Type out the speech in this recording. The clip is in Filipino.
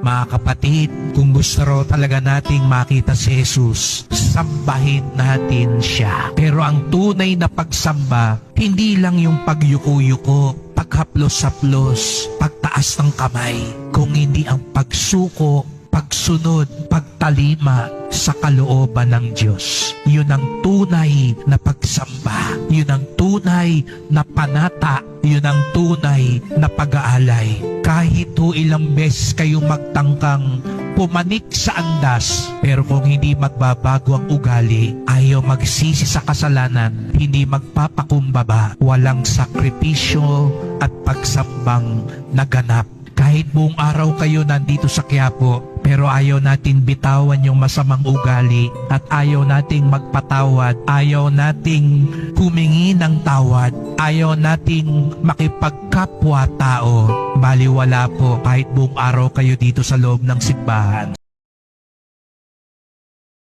Mga kapatid, kung gusto raw talaga nating makita si Jesus, sambahin natin siya. Pero ang tunay na pagsamba, hindi lang yung pagyuko-yuko, paghaplos-haplos, pagtaas ng kamay, kung hindi ang pagsuko, pagsunod, pagtalima sa kalooban ng Diyos. Yun ang tunay na pagsamba. Yun ang tunay na panata. Yun ang tunay na pag-aalay. Kahit ilang beses kayo magtangkang pumanik sa andas, pero kung hindi magbabago ang ugali, ayaw magsisi sa kasalanan, hindi magpapakumbaba, walang sakripisyo at pagsambang naganap. Kahit buong araw kayo nandito sa Quiapo, pero ayaw natin bitawan yung masamang ugali at ayaw nating magpatawad, ayaw nating humingi ng tawad, ayaw nating makipagkapwa-tao. Baliwala po kahit buong araw kayo dito sa loob ng simbahan.